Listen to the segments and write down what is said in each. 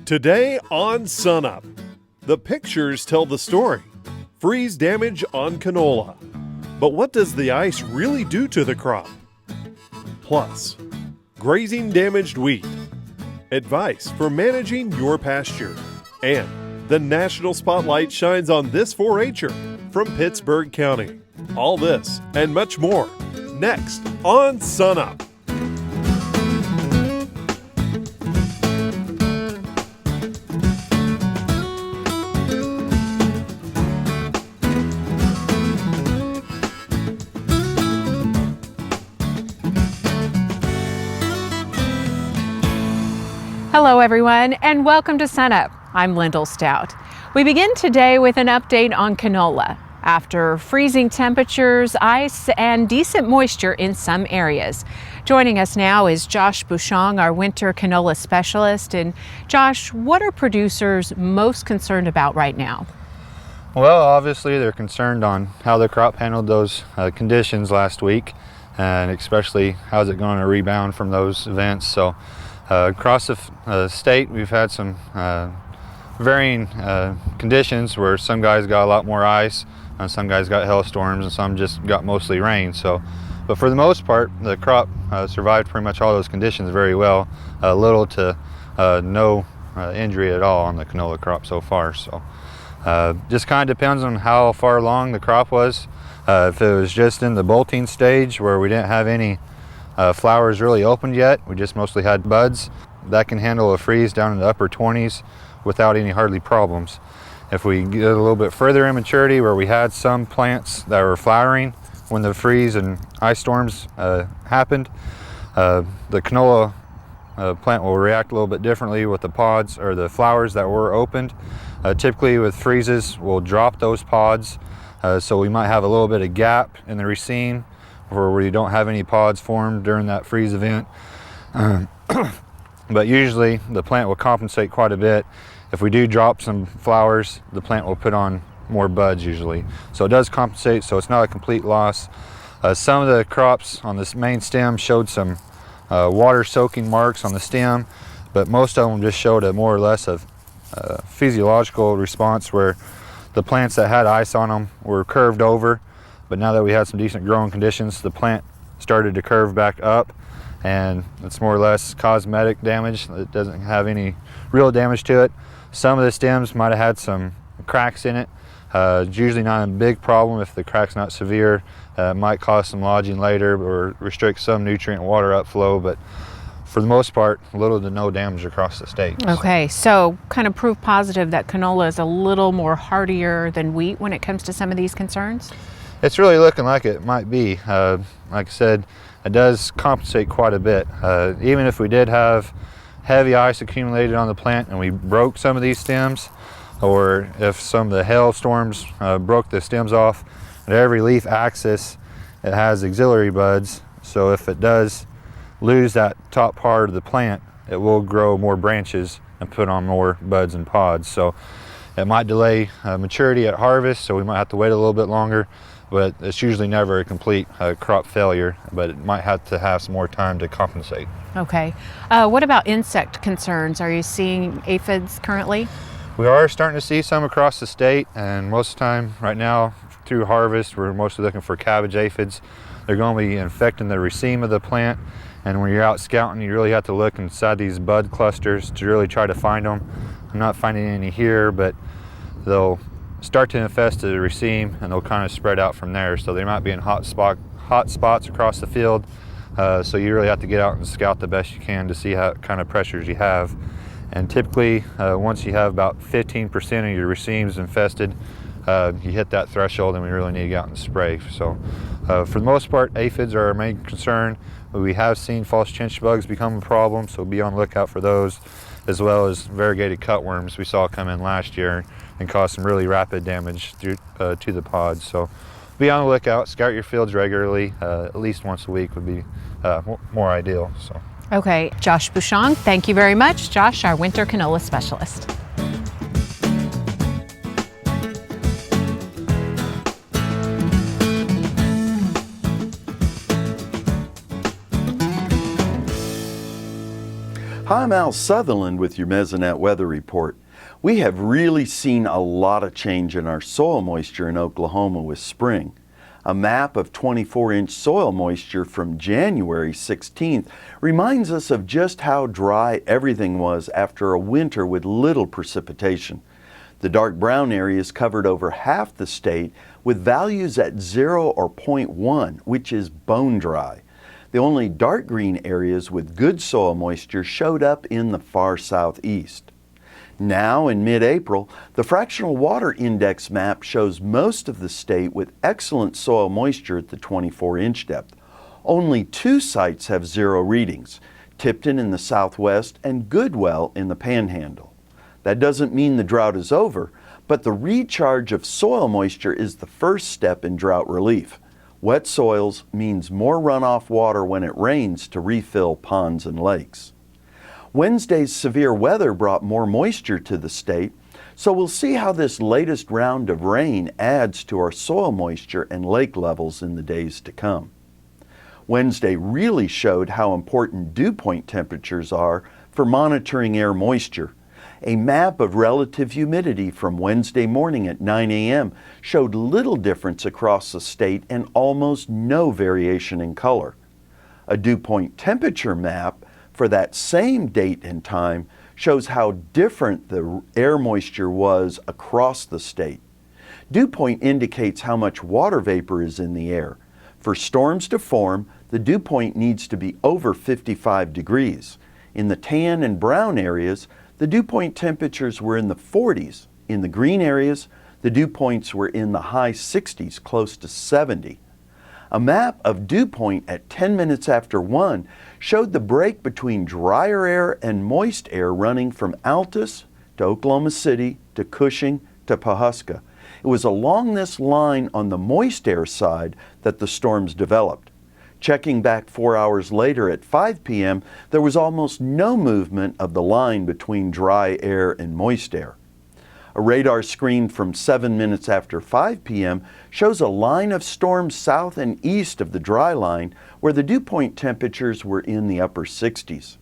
Today on SUNUP, the pictures tell the story. Freeze damage on canola. But what does the ice really do to the crop? Plus, grazing damaged wheat. Advice for managing your pasture. And the national spotlight shines on this 4-H'er from Pittsburgh County. All this and much more next on SUNUP. Hello everyone and welcome to SUNUP. I'm Lyndall Stout. We begin today with an update on canola. After freezing temperatures, ice, and decent moisture in some areas. Joining us now is Josh Bouchong, our winter canola specialist. And Josh, what are producers most concerned about right now? Well, obviously they're concerned on how the crop handled those conditions last week, and especially how's it going to rebound from those events. So across the state, we've had some varying conditions where some guys got a lot more ice, and some guys got hailstorms, and some just got mostly rain. So, but for the most part, the crop survived pretty much all those conditions very well. Little to no injury at all on the canola crop so far. So, just kind of depends on how far along the crop was. If it was just in the bolting stage where we didn't have any flowers really opened yet, we just mostly had buds, that can handle a freeze down in the upper 20s without any hardly problems. If we get a little bit further in maturity where we had some plants that were flowering when the freeze and ice storms happened, the canola plant will react a little bit differently with the pods or the flowers that were opened. Typically with freezes, we'll drop those pods, so we might have a little bit of gap in the raceme where we don't have any pods formed during that freeze event. But usually the plant will compensate quite a bit. If we do drop some flowers, the plant will put on more buds usually. So it does compensate, so it's not a complete loss. Some of the crops on this main stem showed some water soaking marks on the stem, but most of them just showed a more or less of physiological response where the plants that had ice on them were curved over. But now that we had some decent growing conditions, the plant started to curve back up, and it's more or less cosmetic damage. It doesn't have any real damage to it. Some of the stems might have had some cracks in it. It's usually not a big problem if the crack's not severe. It might cause some lodging later or restrict some nutrient and water upflow, but for the most part, little to no damage across the state. Okay, so kind of proof positive that canola is a little more hardier than wheat when it comes to some of these concerns? It's really looking like it might be. Like I said, it does compensate quite a bit. Even if we did have heavy ice accumulated on the plant and we broke some of these stems, or if some of the hailstorms broke the stems off, at every leaf axis it has auxiliary buds. So if it does lose that top part of the plant, it will grow more branches and put on more buds and pods. So it might delay maturity at harvest, so we might have to wait a little bit longer. But it's usually never a complete crop failure, but it might have to have some more time to compensate. Okay. What about insect concerns? Are you seeing aphids currently? We are starting to see some across the state, and most of the time right now through harvest, we're mostly looking for cabbage aphids. They're going to be infecting the raceme of the plant, and when you're out scouting, you really have to look inside these bud clusters to really try to find them. I'm not finding any here, but they'll start to infest the raceme and they'll kind of spread out from there. So they might be in hot spots across the field. So you really have to get out and scout the best you can to see what kind of pressures you have. And typically, once you have about 15% of your racemes infested, you hit that threshold and we really need to get out and spray. So for the most part, aphids are our main concern. We have seen false chinch bugs become a problem, so be on the lookout for those, as well as variegated cutworms we saw come in last year and cause some really rapid damage to the pods. So be on the lookout, scout your fields regularly, at least once a week would be more ideal. So. Okay, Josh Bouchong, thank you very much. Josh, our winter canola specialist. Hi, I'm Al Sutherland with your Mesonet weather report. We have really seen a lot of change in our soil moisture in Oklahoma with spring. A map of 24-inch soil moisture from January 16th reminds us of just how dry everything was after a winter with little precipitation. The dark brown areas covered over half the state with values at 0 or 0.1, which is bone dry. The only dark green areas with good soil moisture showed up in the far southeast. Now, in mid-April, the fractional water index map shows most of the state with excellent soil moisture at the 24-inch depth. Only 2 sites have 0 readings, Tipton in the southwest and Goodwell in the panhandle. That doesn't mean the drought is over, but the recharge of soil moisture is the first step in drought relief. Wet soils means more runoff water when it rains to refill ponds and lakes. Wednesday's severe weather brought more moisture to the state, so we'll see how this latest round of rain adds to our soil moisture and lake levels in the days to come. Wednesday really showed how important dew point temperatures are for monitoring air moisture. A map of relative humidity from Wednesday morning at 9 a.m. showed little difference across the state and almost no variation in color. A dew point temperature map for that same date and time shows how different the air moisture was across the state. Dew point indicates how much water vapor is in the air. For storms to form, the dew point needs to be over 55 degrees. In the tan and brown areas, the dew point temperatures were in the 40s. In the green areas, the dew points were in the high 60s, close to 70. A map of dew point at 10 minutes after 1 showed the break between drier air and moist air running from Altus to Oklahoma City to Cushing to Pawhuska. It was along this line on the moist air side that the storms developed. Checking back 4 hours later at 5 p.m., there was almost no movement of the line between dry air and moist air. A radar screen from 7 minutes after 5 p.m. shows a line of storms south and east of the dry line where the dew point temperatures were in the upper 60s.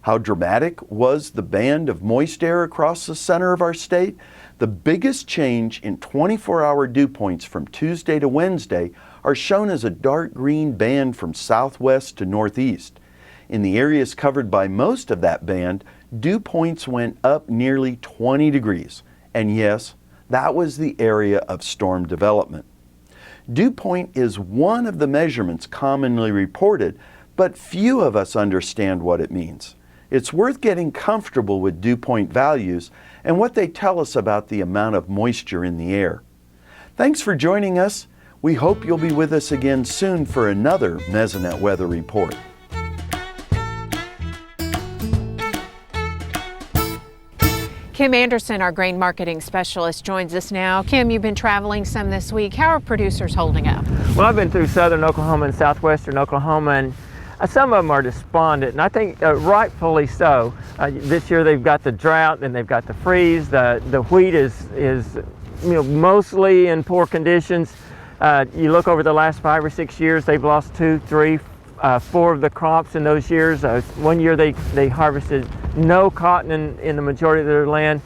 How dramatic was the band of moist air across the center of our state? The biggest change in 24-hour dew points from Tuesday to Wednesday are shown as a dark green band from southwest to northeast. In the areas covered by most of that band, dew points went up nearly 20 degrees. And yes, that was the area of storm development. Dew point is one of the measurements commonly reported, but few of us understand what it means. It's worth getting comfortable with dew point values and what they tell us about the amount of moisture in the air. Thanks for joining us. We hope you'll be with us again soon for another Mesonet Weather Report. Kim Anderson, our grain marketing specialist, joins us now. Kim, you've been traveling some this week. How are producers holding up? Well, I've been through southern Oklahoma and southwestern Oklahoma, and some of them are despondent, and I think rightfully so. This year they've got the drought and they've got the freeze. The wheat is mostly in poor conditions. You look over the last 5 or 6 years, they've lost 2, 3, 4 of the crops in those years. One year they harvested no cotton in the majority of their land.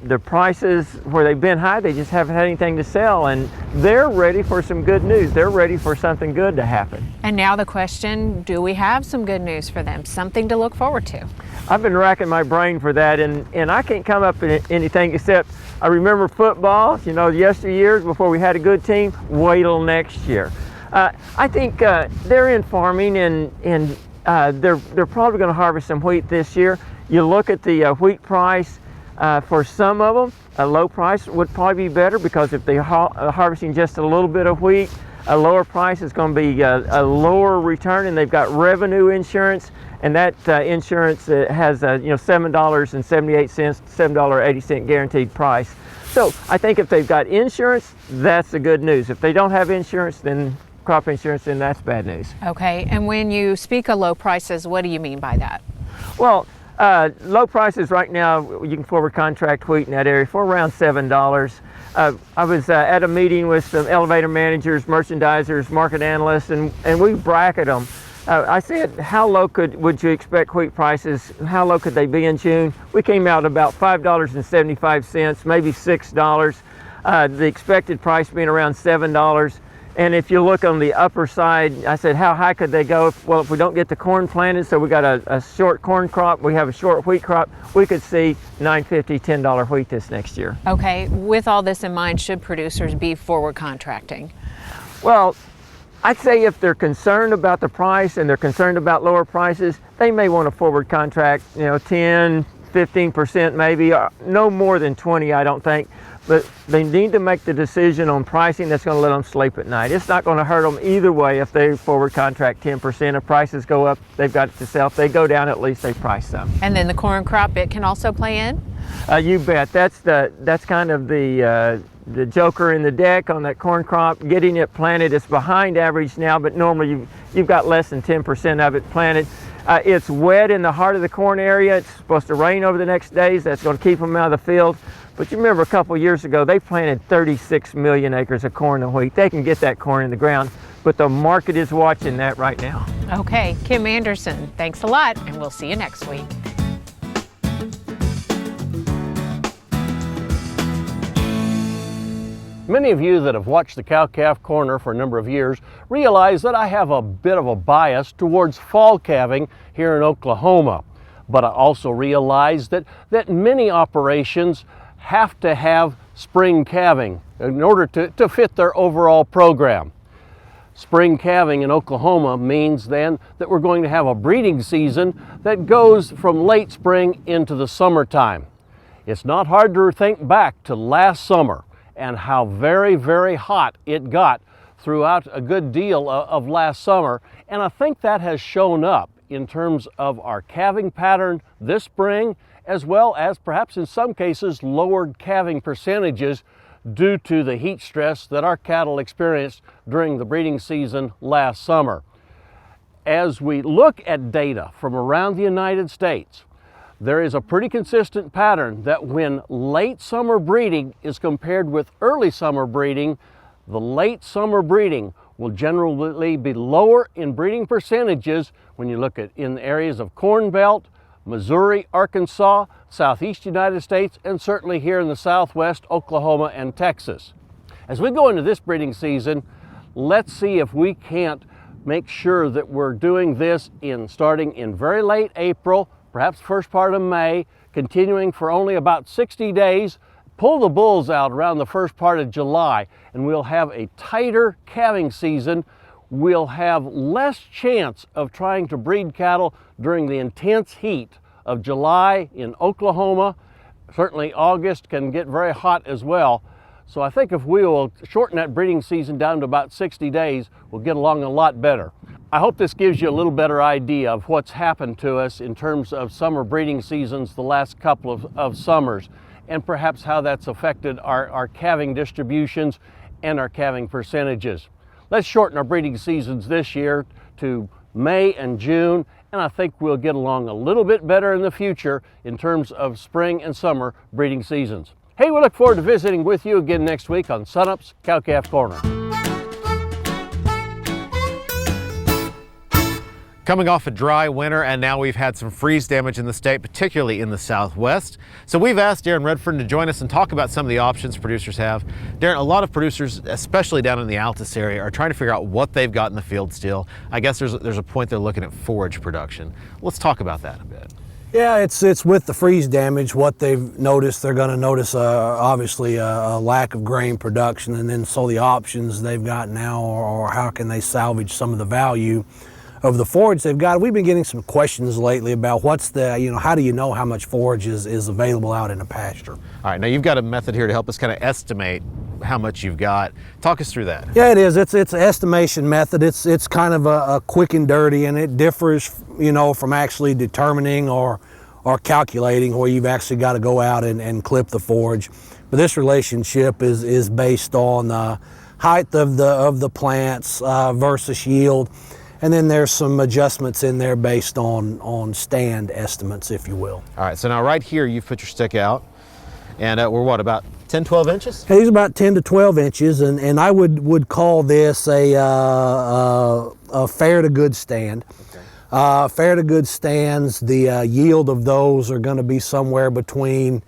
The prices where they've been high, they just haven't had anything to sell, and they're ready for some good news. They're ready for something good to happen. And now the question, do we have some good news for them? Something to look forward to? I've been racking my brain for that, and I can't come up with anything except I remember football, yesteryears before we had a good team. Wait till next year. I think they're in farming, and they're probably going to harvest some wheat this year. You look at the wheat price. For some of them, a low price would probably be better, because if they're harvesting just a little bit of wheat, a lower price is going to be a lower return, and they've got revenue insurance, and that insurance has $7.78, $7.80 guaranteed price. So I think if they've got insurance, that's the good news. If they don't have insurance, then crop insurance, then that's bad news. Okay, and when you speak of low prices, what do you mean by that? Well, low prices right now, you can forward contract wheat in that area for around $7. I was at a meeting with some elevator managers, merchandisers, market analysts, and we bracket them I said, how low would you expect wheat prices? How low could they be in June? We came out about $5.75, maybe $6. The expected price being around $7. And if you look on the upper side, I said, how high could they go? Well, if we don't get the corn planted, so we got a short corn crop, we have a short wheat crop, we could see $9.50, $10 wheat this next year. Okay, with all this in mind, should producers be forward contracting? Well, I'd say if they're concerned about the price and they're concerned about lower prices, they may want to forward contract, 10, 15% maybe, no more than 20, I don't think. But they need to make the decision on pricing that's going to let them sleep at night. It's not going to hurt them either way if they forward contract 10%. If prices go up, they've got it to sell. If they go down, at least they price some. And then the corn crop, it can also play in? You bet. That's kind of the joker in the deck on that corn crop. Getting it planted, it's behind average now, but normally you've got less than 10% of it planted. It's wet in the heart of the corn area. It's supposed to rain over the next days. That's going to keep them out of the field. But you remember a couple years ago, they planted 36 million acres of corn and wheat. They can get that corn in the ground, but the market is watching that right now. Okay, Kim Anderson, thanks a lot, and we'll see you next week. Many of you that have watched the Cow-Calf Corner for a number of years realize that I have a bit of a bias towards fall calving here in Oklahoma. But I also realize that many operations have to have spring calving in order to fit their overall program. Spring calving in Oklahoma means then that we're going to have a breeding season that goes from late spring into the summertime. It's not hard to think back to last summer and how very, very hot it got throughout a good deal of last summer, and I think that has shown up in terms of our calving pattern this spring, as well as perhaps in some cases lowered calving percentages due to the heat stress that our cattle experienced during the breeding season last summer. As we look at data from around the United States, there is a pretty consistent pattern that when late summer breeding is compared with early summer breeding, the late summer breeding will generally be lower in breeding percentages when you look at in areas of Corn Belt, Missouri, Arkansas, Southeast United States, and certainly here in the Southwest, Oklahoma and Texas. As we go into this breeding season, let's see if we can't make sure that we're doing this starting in very late April, perhaps first part of May, continuing for only about 60 days. Pull the bulls out around the first part of July, and we'll have a tighter calving season. We'll have less chance of trying to breed cattle during the intense heat of July in Oklahoma. Certainly August can get very hot as well. So I think if we will shorten that breeding season down to about 60 days, we'll get along a lot better. I hope this gives you a little better idea of what's happened to us in terms of summer breeding seasons the last couple of summers, and perhaps how that's affected our calving distributions and our calving percentages. Let's shorten our breeding seasons this year to May and June, and I think we'll get along a little bit better in the future in terms of spring and summer breeding seasons. Hey, we look forward to visiting with you again next week on SUNUP's Cow-Calf Corner. Coming off a dry winter, and now we've had some freeze damage in the state, particularly in the Southwest. So we've asked Darren Redford to join us and talk about some of the options producers have. Darren, a lot of producers, especially down in the Altus area, are trying to figure out what they've got in the field still. I guess there's a point they're looking at forage production. Let's talk about that a bit. Yeah, it's with the freeze damage, what they've noticed, they're going to notice obviously a lack of grain production, and then so the options they've got now, or how can they salvage some of the value of the forage they've got. We've been getting some questions lately about what's the, how do you know how much forage is available out in a pasture? All right, now you've got a method here to help us kind of estimate how much you've got. Talk us through that. Yeah, it is. It's an estimation method. It's kind of a quick and dirty, and it differs, from actually determining or calculating where you've actually got to go out and clip the forage. But this relationship is based on the height of the plants versus yield. And then there's some adjustments in there based on stand estimates, if you will. All right, so now right here you've put your stick out, and we're what, about 10, 12 inches? He's about 10 to 12 inches, and I would call this a fair to good stand. Fair to good stands, the yield of those are going to be somewhere between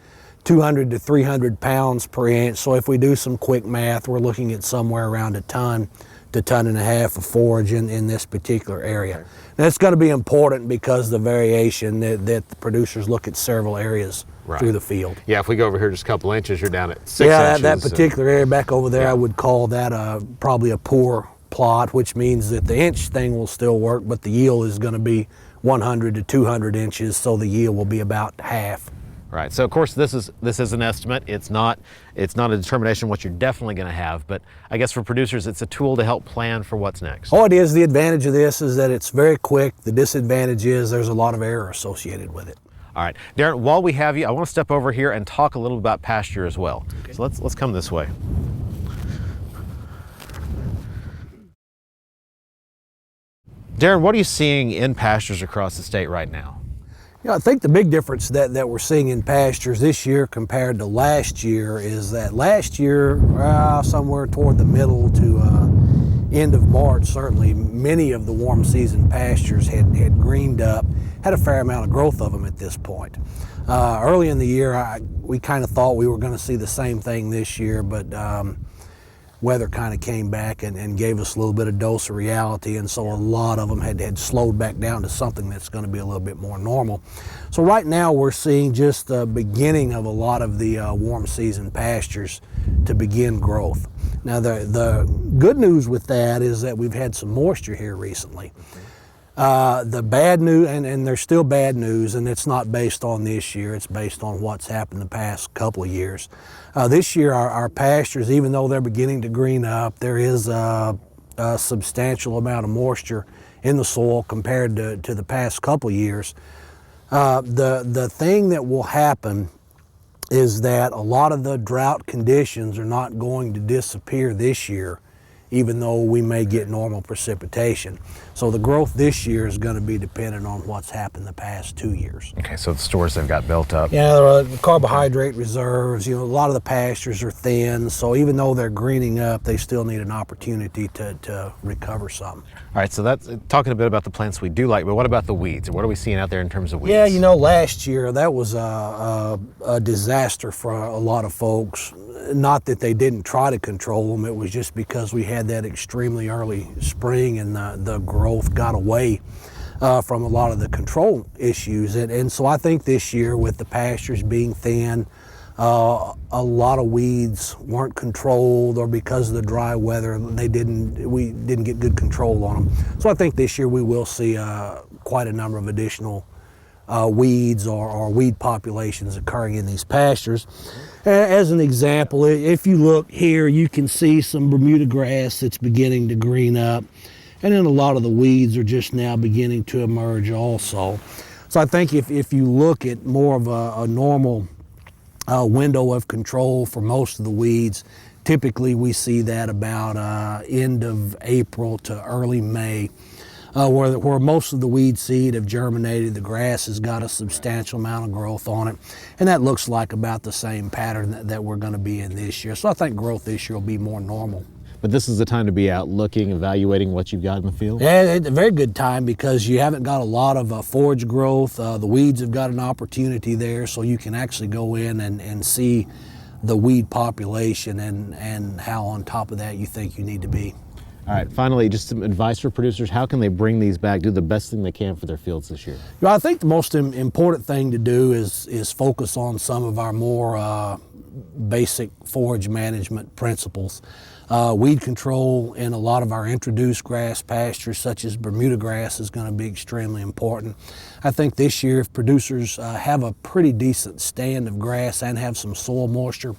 200 to 300 pounds per inch. So if we do some quick math, we're looking at somewhere around a ton to ton and a half of forage in this particular area. Okay. Now it's going to be important because the variation that the producers look at several areas through the field. Yeah, if we go over here just a couple inches, you're down at 6 inches. inches. That particular area back over there, I would call that probably a poor plot, which means that the inch thing will still work, but the yield is going to be 100 to 200 inches, so the yield will be about half. Right. So of course this is an estimate. It's not a determination what you're definitely going to have, but I guess for producers it's a tool to help plan for what's next. Oh, it is. The advantage of this is that it's very quick. The disadvantage is there's a lot of error associated with it. All right, Darren, while we have you, I want to step over here and talk a little about pasture as well. Okay. So let's come this way. Darren, what are you seeing in pastures across the state right now? You know, I think the big difference that we're seeing in pastures this year compared to last year is that last year, somewhere toward the middle to end of March, certainly many of the warm season pastures had greened up, had a fair amount of growth of them at this point. Early in the year, we kind of thought we were going to see the same thing this year, but weather kind of came back and gave us a little bit of dose of reality, and so a lot of them had slowed back down to something that's going to be a little bit more normal. So right now we're seeing just the beginning of a lot of the warm season pastures to begin growth. Now the good news with that is that we've had some moisture here recently. The bad news, and there's still bad news, and it's not based on this year, it's based on what's happened the past couple of years. This year our pastures, even though they're beginning to green up, there is a substantial amount of moisture in the soil compared to the past couple of years. The thing that will happen is that a lot of the drought conditions are not going to disappear this year, even though we may get normal precipitation. So the growth this year is going to be dependent on what's happened the past 2 years. Okay, so the stores have got built up. Yeah, there are carbohydrate reserves. You know, a lot of the pastures are thin, so even though they're greening up, they still need an opportunity to recover some. All right, so that's talking a bit about the plants we do like, but what about the weeds? What are we seeing out there in terms of weeds? Yeah, you know, last year that was a disaster for a lot of folks. Not that they didn't try to control them, it was just because we had that extremely early spring and the growth got away from a lot of the control issues. And so I think this year with the pastures being thin, a lot of weeds weren't controlled, or because of the dry weather, we didn't get good control on them. So I think this year we will see quite a number of additional weeds or weed populations occurring in these pastures. As an example, if you look here, you can see some Bermuda grass that's beginning to green up, and then a lot of the weeds are just now beginning to emerge also. So I think if you look at more of a normal window of control for most of the weeds, typically we see that about end of April to early May. Where most of the weed seed have germinated, the grass has got a substantial amount of growth on it, and that looks like about the same pattern that we're going to be in this year. So I think growth this year will be more normal. But this is the time to be out looking, evaluating what you've got in the field? Yeah, it's a very good time because you haven't got a lot of forage growth. The weeds have got an opportunity there, so you can actually go in and see the weed population and how on top of that you think you need to be. All right, finally, just some advice for producers. How can they bring these back, do the best thing they can for their fields this year? Well, I think the most important thing to do is focus on some of our more basic forage management principles. Weed control in a lot of our introduced grass pastures, such as Bermuda grass, is going to be extremely important. I think this year, if producers have a pretty decent stand of grass and have some soil moisture,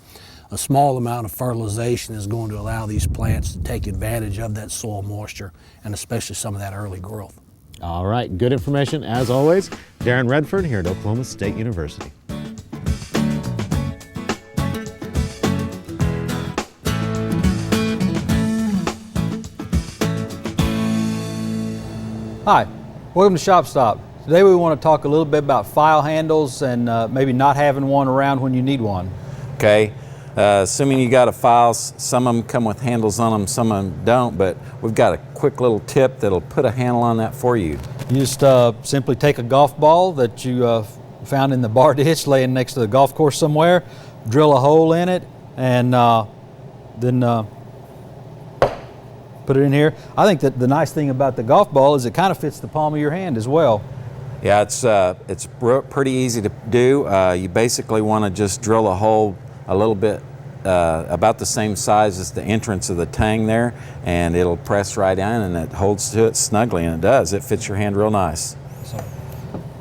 a small amount of fertilization is going to allow these plants to take advantage of that soil moisture and especially some of that early growth. All right, good information as always. Darren Redford here at Oklahoma State University. Hi, welcome to Shop Stop. Today we want to talk a little bit about file handles and maybe not having one around when you need one. Okay, Assuming you got a file, some of them come with handles on them, some of them don't, but we've got a quick little tip that'll put a handle on that for you. You just simply take a golf ball that you found in the bar ditch laying next to the golf course somewhere, drill a hole in it, and then put it in here. I think that the nice thing about the golf ball is it kind of fits the palm of your hand as well. Yeah, it's pretty easy to do. You basically want to just drill a hole a little bit about the same size as the entrance of the tang there, and it'll press right in and it holds to it snugly, and it does. It fits your hand real nice. So,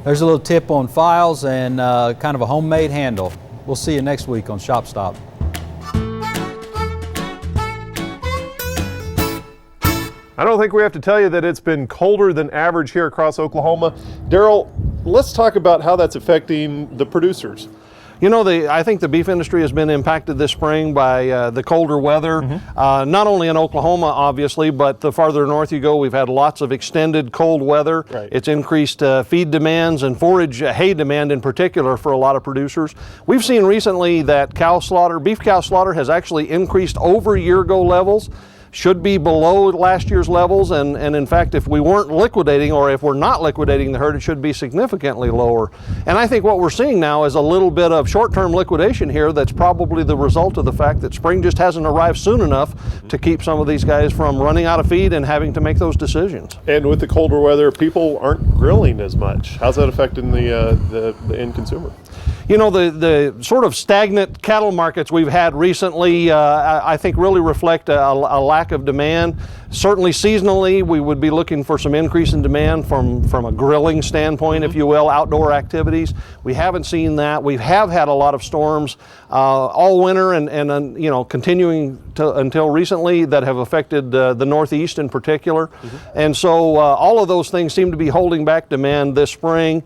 there's a little tip on files and kind of a homemade handle. We'll see you next week on Shop Stop. I don't think we have to tell you that it's been colder than average here across Oklahoma. Daryl, let's talk about how that's affecting the producers. You know, I think the beef industry has been impacted this spring by the colder weather, not only in Oklahoma, obviously, but the farther north you go, we've had lots of extended cold weather. Right. It's increased feed demands and forage hay demand in particular for a lot of producers. We've seen recently that beef cow slaughter has actually increased over year-ago levels. Should be below last year's levels, and in fact, if we weren't liquidating, or if we're not liquidating the herd, it should be significantly lower. And I think what we're seeing now is a little bit of short-term liquidation here that's probably the result of the fact that spring just hasn't arrived soon enough to keep some of these guys from running out of feed and having to make those decisions. And with the colder weather, people aren't grilling as much. How's that affecting the end consumer? You know, the sort of stagnant cattle markets we've had recently, I think really reflect a lack of demand. Certainly seasonally, we would be looking for some increase in demand from a grilling standpoint, if you will, outdoor activities. We haven't seen that. We have had a lot of storms all winter and you know, continuing until recently that have affected the Northeast in particular. And so all of those things seem to be holding back demand this spring.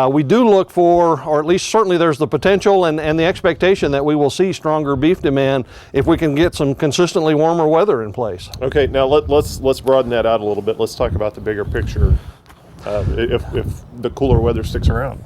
We do look for, or at least certainly there's the potential and the expectation that we will see stronger beef demand if we can get some consistently warmer weather in place. Okay, now let's broaden that out a little bit. Let's talk about the bigger picture if the cooler weather sticks around.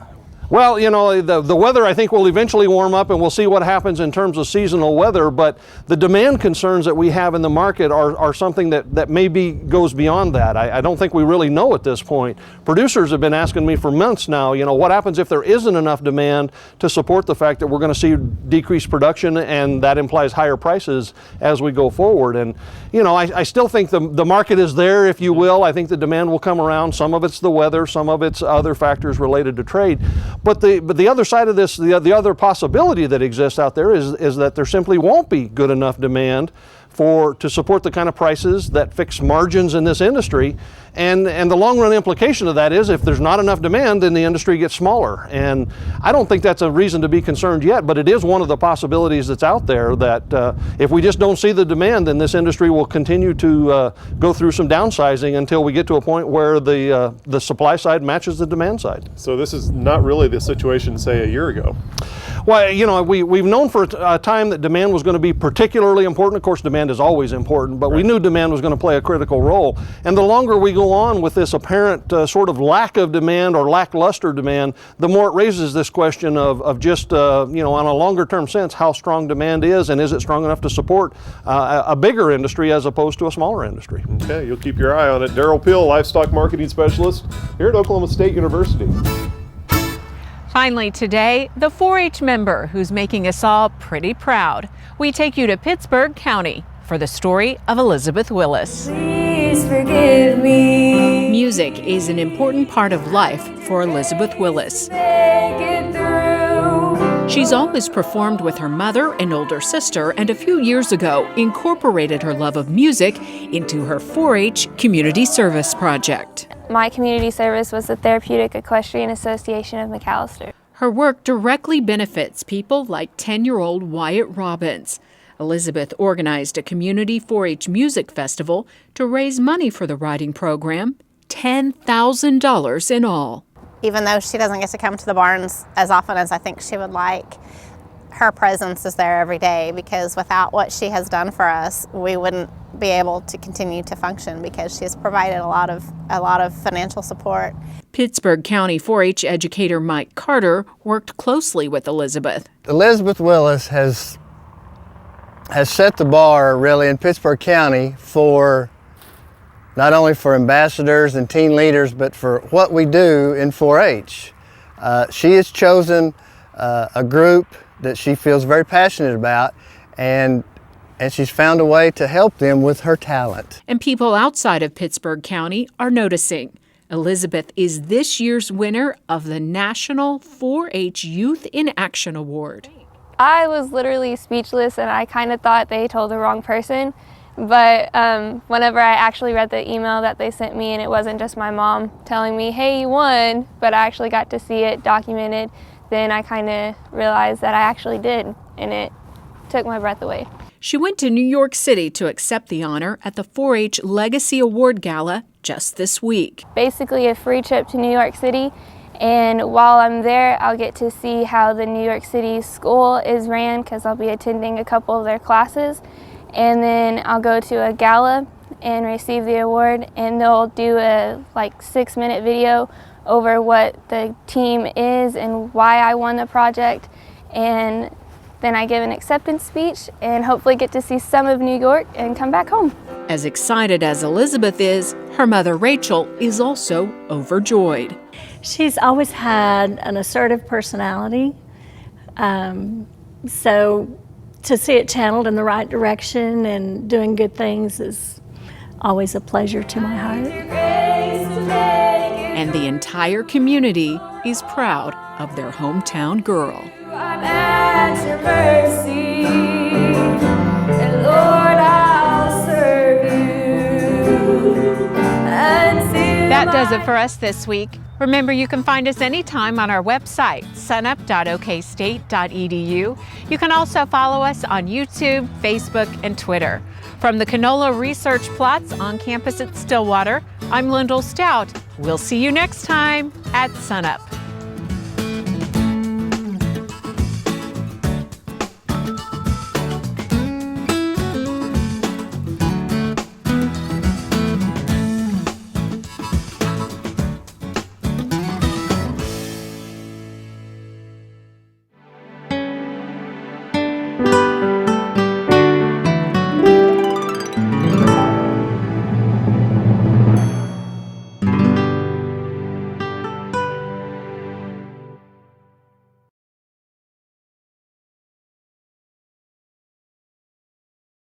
Well, you know, the weather I think will eventually warm up, and we'll see what happens in terms of seasonal weather, but the demand concerns that we have in the market are something that maybe goes beyond that. I don't think we really know at this point. Producers have been asking me for months now, you know, what happens if there isn't enough demand to support the fact that we're going to see decreased production, and that implies higher prices as we go forward. And, you know, I still think the market is there, if you will. I think the demand will come around. Some of it's the weather, some of it's other factors related to trade. But the other side of this, the other possibility that exists out there is that there simply won't be good enough demand to support the kind of prices that fix margins in this industry. And the long run implication of that is if there's not enough demand, then the industry gets smaller. And I don't think that's a reason to be concerned yet, but it is one of the possibilities that's out there that if we just don't see the demand, then this industry will continue to go through some downsizing until we get to a point where the supply side matches the demand side. So this is not really the situation, say, a year ago. Well, you know, we've known for a time that demand was going to be particularly important. Of course, demand is always important, but we knew demand was going to play a critical role. And the longer we go on with this apparent sort of lack of demand or lackluster demand, the more it raises this question of just, you know, on a longer term sense, how strong demand is, and is it strong enough to support a bigger industry as opposed to a smaller industry. Okay, you'll keep your eye on it. Daryl Peel, Livestock Marketing Specialist here at Oklahoma State University. Finally today, the 4-H member who's making us all pretty proud. We take you to Pittsburg County for the story of Elizabeth Willis. Please forgive me. Music is an important part of life for Elizabeth Willis. Make it through. She's always performed with her mother and older sister, and a few years ago incorporated her love of music into her 4-H community service project. My community service was the Therapeutic Equestrian Association of McAllister. Her work directly benefits people like 10-year-old Wyatt Robbins. Elizabeth organized a community 4-H music festival to raise money for the riding program, $10,000 in all. Even though she doesn't get to come to the barns as often as I think she would like, her presence is there every day, because without what she has done for us, we wouldn't be able to continue to function, because she has provided a lot of financial support. Pittsburg County 4-H educator Mike Carter worked closely with Elizabeth. Elizabeth Willis has has set the bar really in Pittsburgh County for not only for ambassadors and teen leaders, but for what we do in 4-H. She has chosen a group that she feels very passionate about, and she's found a way to help them with her talent. And people outside of Pittsburgh County are noticing. Elizabeth is this year's winner of the National 4-H Youth in Action Award. I was literally speechless, and I kind of thought they told the wrong person. But whenever I actually read the email that they sent me, and it wasn't just my mom telling me, hey, you won, but I actually got to see it documented, then I kind of realized that I actually did, and it took my breath away. She went to New York City to accept the honor at the 4-H Legacy Award Gala just this week. Basically a free trip to New York City, and while I'm there, I'll get to see how the New York City school is ran, because I'll be attending a couple of their classes. And then I'll go to a gala and receive the award, and they'll do a 6-minute video over what the team is and why I won the project. And then I give an acceptance speech and hopefully get to see some of New York and come back home. As excited as Elizabeth is, her mother Rachel is also overjoyed. She's always had an assertive personality, so to see it channeled in the right direction and doing good things is always a pleasure to my heart. And the entire community is proud of their hometown girl. That does it for us this week. Remember, you can find us anytime on our website, sunup.okstate.edu. You can also follow us on YouTube, Facebook, and Twitter. From the Canola Research Plots on campus at Stillwater, I'm Lyndall Stout. We'll see you next time at SUNUP.